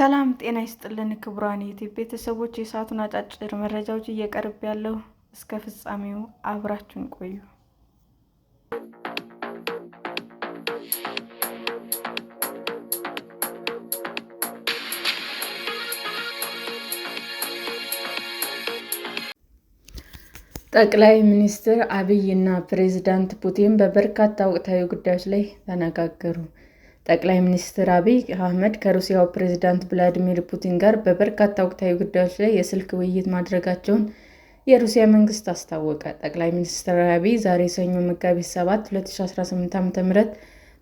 ሰላም ጤና ይስጥልን ክቡራን የዩቲዩብ ቤተሰቦች፣ የሰዓቱን አጫጭር መረጃዎች እየቀርብ ያለው እስከ ፍጻሜው አብራችሁን ቆዩ። ጠቅላይ ሚኒስትር አብይ እና ፕሬዝዳንት ፑቲን በበርካታ ወቅታዊ ጉዳዮች ላይ ተነጋገሩ። ጠቅላይ ሚኒስትር አብይ አህመድ ከሩሲያው ፕሬዝዳንት ቭላዲሚር ፑቲን ጋር በበርካታ ወቅታዊ ጉዳዮች ላይ የስልክ ውይይት ማድረጋቸውን የሩሲያ መንግስት አስታወቀ። ጠቅላይ ሚኒስትር አብይ ዛሬ ሰኞ መጋቢት 7 2018 ዓ.ም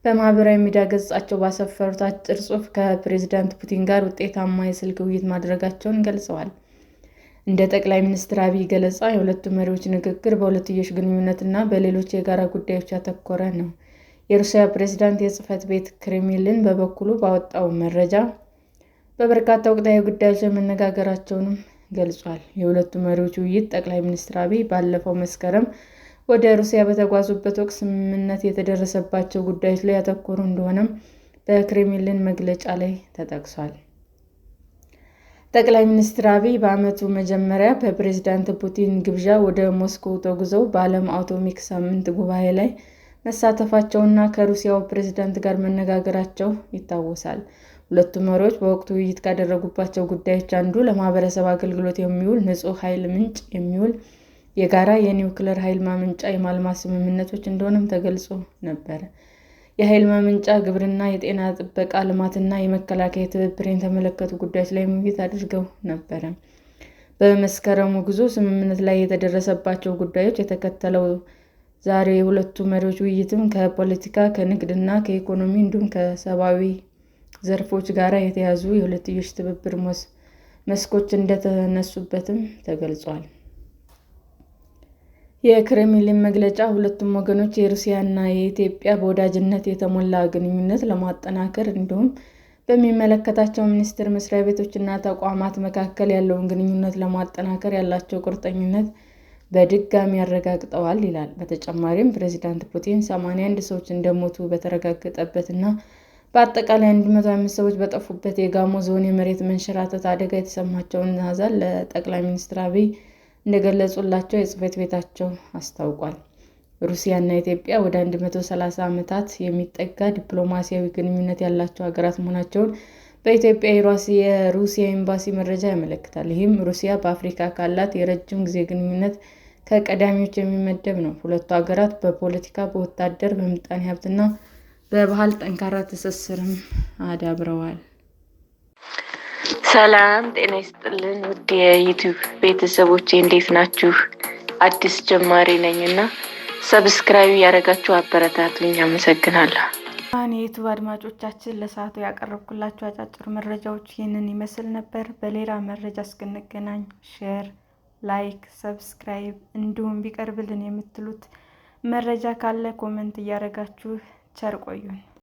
በማህበራዊ ሚዲያ ገጻቸው ባሰፈሩት አጭር ጽሑፍ ከፕሬዝዳንት ፑቲን ጋር ውጤታማ የስልክ ውይይት ማድረጋቸውን ገልጸዋል። እንደ ጠቅላይ ሚኒስትር አብይ ገለጻ የሁለቱ መሪዎች ንግግር በሁለትዮሽ ግንኙነትና በሌሎች የጋራ ጉዳዮች ያተኮረ ነው። የሩሲያ ፕሬዝዳንት የጽህፈት ቤት ክሬምሊን በበኩሉ ባወጣው መረጃ በበርካታ ወቅታዊ ጉዳዮች ላይ መነጋገራቸውንም ገልጿል። የሁለቱ መሪዎች ውይይት ጠቅላይ ሚኒስትር አብይ ባለፈው መስከረም ወደ ሩሲያ በተጓዙበት ወቅት ስምምነት የተደረሰባቸው ጉዳዮች ላይ ያተኮሩ እንደሆነም በክሬምሊን መግለጫ ላይ ተጠቅሷል። ጠቅላይ ሚኒስትር አብይ በዓመቱ መጀመሪያ በፕሬዝዳንት ፑቲን ግብዣ ወደ ሞስኮ ተጉዘው በዓለም አቶሚክ ሳምንት ጉባኤ ላይ መሳተፋቸውና ከሩሲያው ፕሬዝዳንት ጋር መነጋገራቸው ይታወሳል። ሁለቱ መሪዎች በወቅቱ ውይይት ካደረጉባቸው ጉዳዮች አንዱ ለማህበረሰብ አገልግሎት የሚውል ንጹህ ኃይል ምንጭ የሚውል የጋራ የኒውክሌር ኃይል ማመንጫ የማልማት ስምምነቶች እንደሆነም ተገልጾ ነበር። የኃይል ማመንጫ፣ ግብርና፣ የጤና ጥበቃ ልማትና የመከላከያ ትብብርን የተመለከቱ ጉዳዮች ላይ ውይይት አድርገው ነበር። በመስከረሙ ጉዞ ስምምነት ላይ የተደረሰባቸው ጉዳዮች የተከተለው ዛሬ የሁለቱ መሪዎች ውይይትም ከፖለቲካ፣ ከንግድና ከኢኮኖሚ እንዲሁም ከሰብአዊ ዘርፎች ጋር የተያያዙ የሁለትዮሽ ትብብር መስኮች እንደተነሱበትም ተገልጿል። የክሬምሊን መግለጫ ሁለቱም ወገኖች የሩሲያና የኢትዮጵያ በወዳጅነት የተሞላ ግንኙነት ለማጠናከር እንዲሁም በሚመለከታቸው ሚኒስቴር መስሪያ ቤቶችና ተቋማት መካከል ያለውን ግንኙነት ለማጠናከር ያላቸው ቁርጠኝነት በድጋሚ አረጋግጠዋል ይላል። በተጨማሪም ፕሬዝዳንት ፑቲን 81 ሰዎች እንደሞቱ በተረጋገጠበትና በአጠቃላይ 125 ሰዎች በጠፉበት የጋሞ ዞን የመሬት መንሸራተት አደጋ የተሰማቸውን ሐዘን ለጠቅላይ ሚኒስትር አብይ እንደገለጹላቸው የጽህፈት ቤታቸው አስታውቋል። ሩሲያና ኢትዮጵያ ወደ 130 ዓመታት የሚጠጋ ዲፕሎማሲያዊ ግንኙነት ያላቸው ሀገራት መሆናቸውን በኢትዮጵያ የሩሲያ ኤምባሲ መረጃ ያመለክታል። ይህም ሩሲያ በአፍሪካ ካላት የረጅም ጊዜ ግንኙነት ከቀዳሚዎች የሚመደብ ነው። ሁለቱ ሀገራት በፖለቲካ፣ በወታደር፣ በምጣኔ ሀብትና በባህል ጠንካራ ትስስርም አዳብረዋል። ሰላም ጤና ይስጥልን ውድ የዩቲዩብ ቤተሰቦቼ እንዴት ናችሁ? አዲስ ጀማሪ ነኝና ሰብስክራይብ ያደረጋችሁ አበረታቱኝ። አመሰግናለሁ። የዩቲዩብ አድማጮቻችን ለሰዓቱ ያቀረብኩላችሁ አጫጭር መረጃዎች ይህንን ይመስል ነበር። በሌላ መረጃ እስክንገናኝ ሼር፣ ላይክ፣ ሰብስክራይብ እንዲሁም ቢቀርብልን የምትሉት መረጃ ካለ ኮሜንት እያደረጋችሁ ቸር ቆዩን።